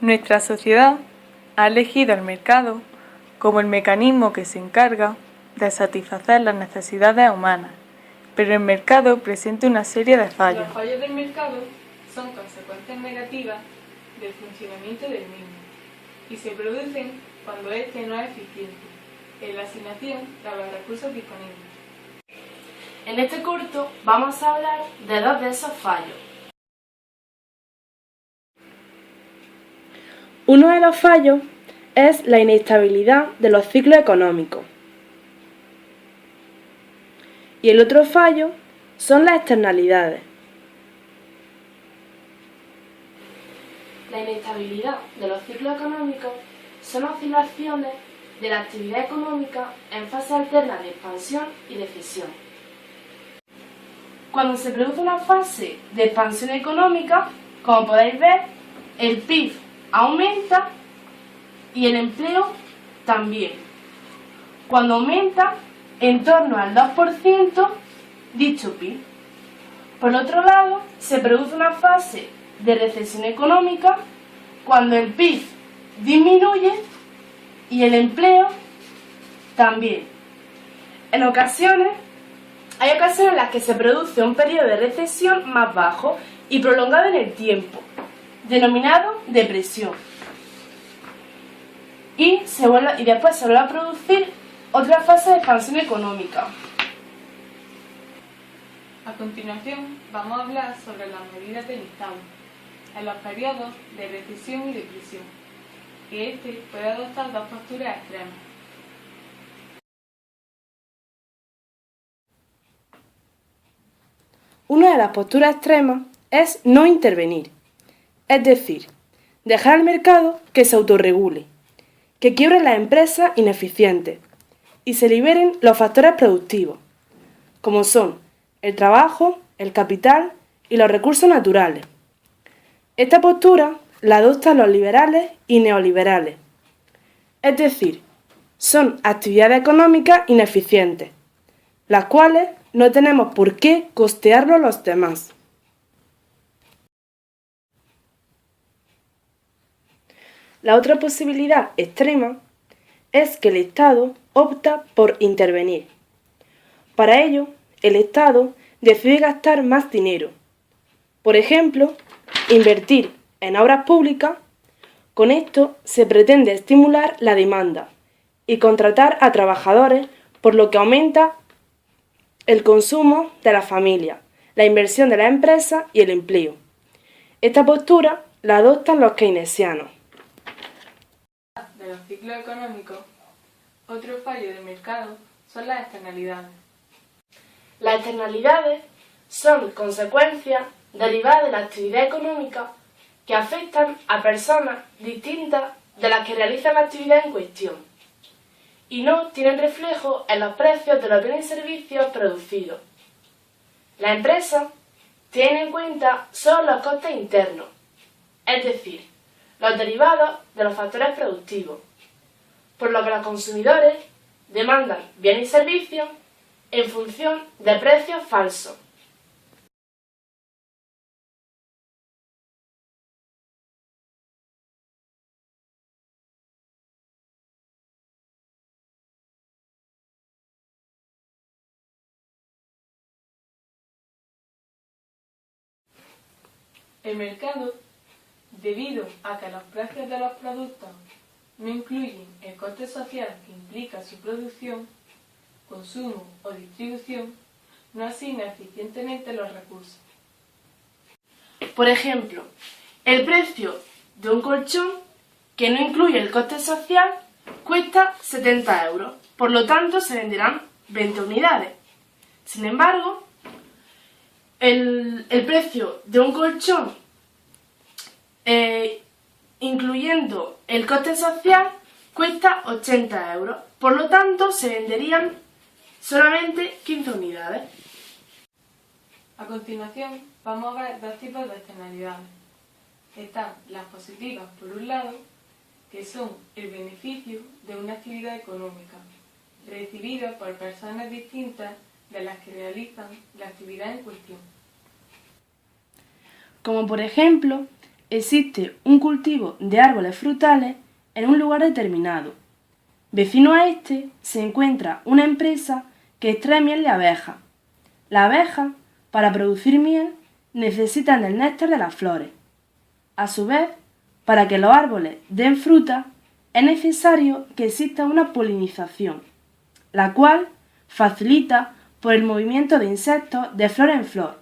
Nuestra sociedad ha elegido el mercado como el mecanismo que se encarga de satisfacer las necesidades humanas, pero el mercado presenta una serie de fallos. Los fallos del mercado son consecuencias negativas del funcionamiento del mismo y se producen cuando éste no es eficiente en la asignación de los recursos disponibles. En este corto vamos a hablar de dos de esos fallos. Uno de los fallos es la inestabilidad de los ciclos económicos. Y el otro fallo son las externalidades. La inestabilidad de los ciclos económicos son oscilaciones de la actividad económica en fase alterna de expansión y de cesión. Cuando se produce una fase de expansión económica, como podéis ver, el PIB aumenta y el empleo también. Cuando aumenta en torno al 2% dicho PIB. Por otro lado, se produce una fase de recesión económica cuando el PIB disminuye y el empleo también. Hay ocasiones en las que se produce un periodo de recesión más bajo y prolongado en el tiempo, denominado depresión. Y después se vuelve a producir otra fase de expansión económica. A continuación vamos a hablar sobre las medidas del Estado en los periodos de recesión y depresión, que éste puede adoptar dos posturas extremas. Una de las posturas extremas es no intervenir, es decir, dejar al mercado que se autorregule, que quiebre las empresas ineficientes y se liberen los factores productivos, como son el trabajo, el capital y los recursos naturales. Esta postura la adoptan los liberales y neoliberales, es decir, son actividades económicas ineficientes, las cuales no tenemos por qué costearlo los demás. La otra posibilidad extrema es que el Estado opta por intervenir. Para ello, el Estado decide gastar más dinero. Por ejemplo, invertir en obras públicas. Con esto se pretende estimular la demanda y contratar a trabajadores, por lo que aumenta el consumo de las familias, la inversión de las empresas y el empleo. Esta postura la adoptan los keynesianos. De los ciclos económicos, otro fallo del mercado son las externalidades. Las externalidades son consecuencias derivadas de la actividad económica que afectan a personas distintas de las que realizan la actividad en cuestión y no tienen reflejo en los precios de los bienes y servicios producidos. Las empresas tienen en cuenta solo los costes internos, es decir, los derivados de los factores productivos, por lo que los consumidores demandan bienes y servicios en función de precios falsos. El mercado, debido a que los precios de los productos no incluyen el coste social que implica su producción, consumo o distribución, no asigna eficientemente los recursos. Por ejemplo, el precio de un colchón que no incluye el coste social cuesta 70 €, por lo tanto se venderán 20 unidades. Sin embargo, el precio de un colchón incluyendo el coste social cuesta 80 €, por lo tanto se venderían solamente 15 unidades. A continuación vamos a ver dos tipos de externalidades. Están las positivas por un lado, que son el beneficio de una actividad económica, recibida por personas distintas de las que realizan la actividad en cuestión. Como por ejemplo, existe un cultivo de árboles frutales en un lugar determinado. Vecino a este se encuentra una empresa que extrae miel de abeja. Las abejas, para producir miel, necesitan el néctar de las flores. A su vez, para que los árboles den fruta, es necesario que exista una polinización, la cual facilita por el movimiento de insectos de flor en flor.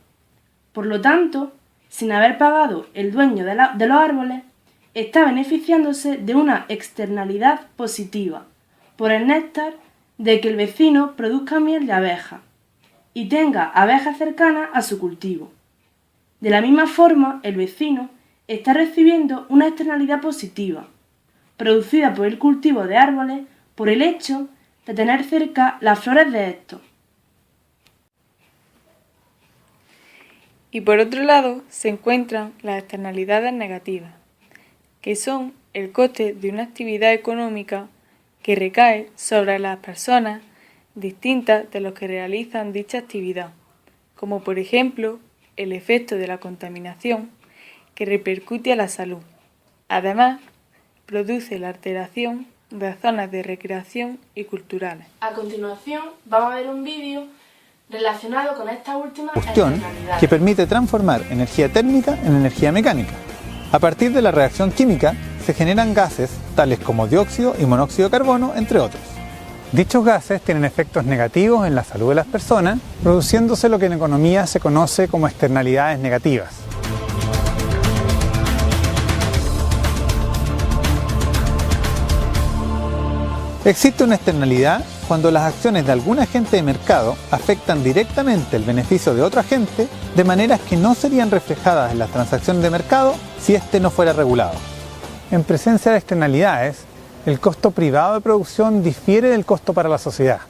Por lo tanto, sin haber pagado el dueño de los árboles, está beneficiándose de una externalidad positiva por el néctar de que el vecino produzca miel de abeja y tenga abejas cercanas a su cultivo. De la misma forma, el vecino está recibiendo una externalidad positiva, producida por el cultivo de árboles por el hecho de tener cerca las flores de estos. Y por otro lado se encuentran las externalidades negativas, que son el coste de una actividad económica que recae sobre las personas distintas de los que realizan dicha actividad, como por ejemplo el efecto de la contaminación que repercute a la salud. Además, produce la alteración de zonas de recreación y culturales. A continuación, vamos a ver un vídeo relacionado con esta última Combustión externalidad. que permite transformar energía térmica en energía mecánica. A partir de la reacción química se generan gases tales como dióxido y monóxido de carbono, entre otros. Dichos gases tienen efectos negativos en la salud de las personas, produciéndose lo que en economía se conoce como externalidades negativas. Existe una externalidad cuando las acciones de algún agente de mercado afectan directamente el beneficio de otro agente de maneras que no serían reflejadas en las transacciones de mercado si éste no fuera regulado. En presencia de externalidades, el costo privado de producción difiere del costo para la sociedad.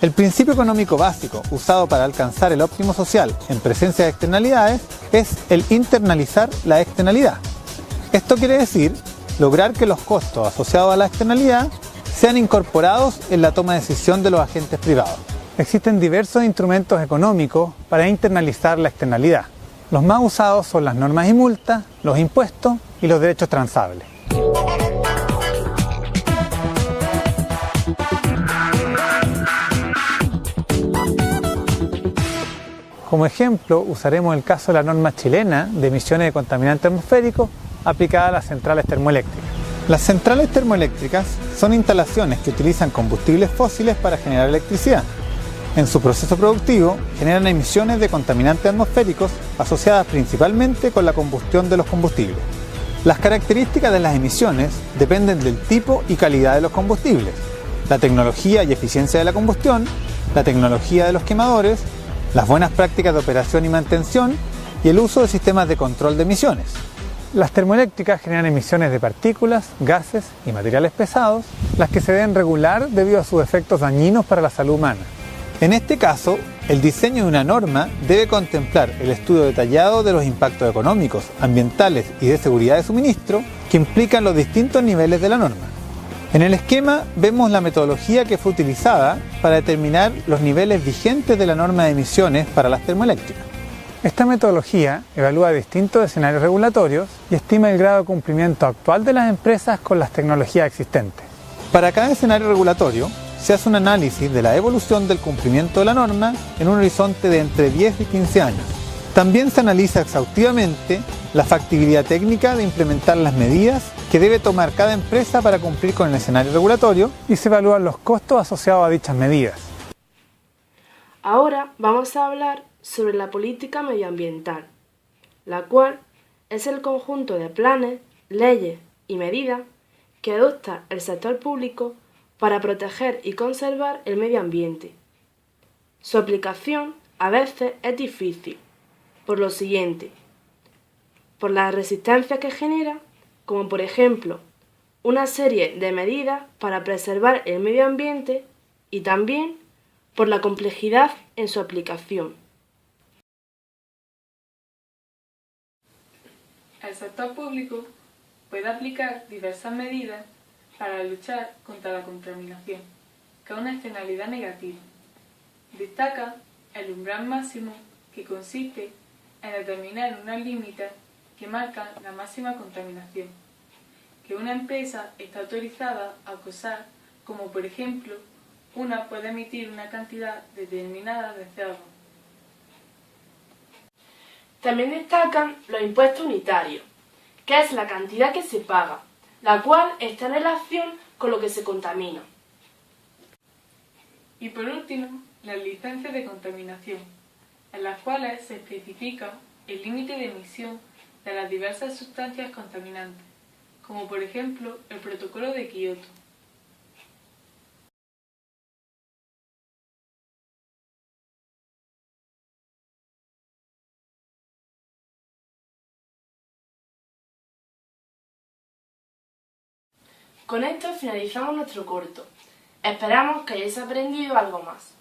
El principio económico básico usado para alcanzar el óptimo social en presencia de externalidades es el internalizar la externalidad. Esto quiere decir lograr que los costos asociados a la externalidad sean incorporados en la toma de decisión de los agentes privados. Existen diversos instrumentos económicos para internalizar la externalidad. Los más usados son las normas y multas, los impuestos y los derechos transables. Como ejemplo, usaremos el caso de la norma chilena de emisiones de contaminantes atmosféricos aplicada a las centrales termoeléctricas. Las centrales termoeléctricas son instalaciones que utilizan combustibles fósiles para generar electricidad. En su proceso productivo generan emisiones de contaminantes atmosféricos asociadas principalmente con la combustión de los combustibles. Las características de las emisiones dependen del tipo y calidad de los combustibles, la tecnología y eficiencia de la combustión, la tecnología de los quemadores, las buenas prácticas de operación y mantención y el uso de sistemas de control de emisiones. Las termoeléctricas generan emisiones de partículas, gases y materiales pesados, las que se deben regular debido a sus efectos dañinos para la salud humana. En este caso, el diseño de una norma debe contemplar el estudio detallado de los impactos económicos, ambientales y de seguridad de suministro que implican los distintos niveles de la norma. En el esquema vemos la metodología que fue utilizada para determinar los niveles vigentes de la norma de emisiones para las termoeléctricas. Esta metodología evalúa distintos escenarios regulatorios y estima el grado de cumplimiento actual de las empresas con las tecnologías existentes. Para cada escenario regulatorio se hace un análisis de la evolución del cumplimiento de la norma en un horizonte de entre 10 y 15 años. También se analiza exhaustivamente la factibilidad técnica de implementar las medidas que debe tomar cada empresa para cumplir con el escenario regulatorio y se evalúan los costos asociados a dichas medidas. Ahora vamos a hablar sobre la política medioambiental, la cual es el conjunto de planes, leyes y medidas que adopta el sector público para proteger y conservar el medio ambiente. Su aplicación a veces es difícil, por lo siguiente: por la resistencia que genera, como por ejemplo una serie de medidas para preservar el medio ambiente, y también por la complejidad en su aplicación. El sector público puede aplicar diversas medidas para luchar contra la contaminación, que es una externalidad negativa. Destaca el umbral máximo, que consiste en determinar unos límites que marcan la máxima contaminación que una empresa está autorizada a causar, como por ejemplo, una puede emitir una cantidad determinada de CO2. También destacan los impuestos unitarios, que es la cantidad que se paga, la cual está en relación con lo que se contamina. Y por último, las licencias de contaminación, en las cuales se especifica el límite de emisión de las diversas sustancias contaminantes, como por ejemplo el Protocolo de Kioto. Con esto finalizamos nuestro corto. Esperamos que hayáis aprendido algo más.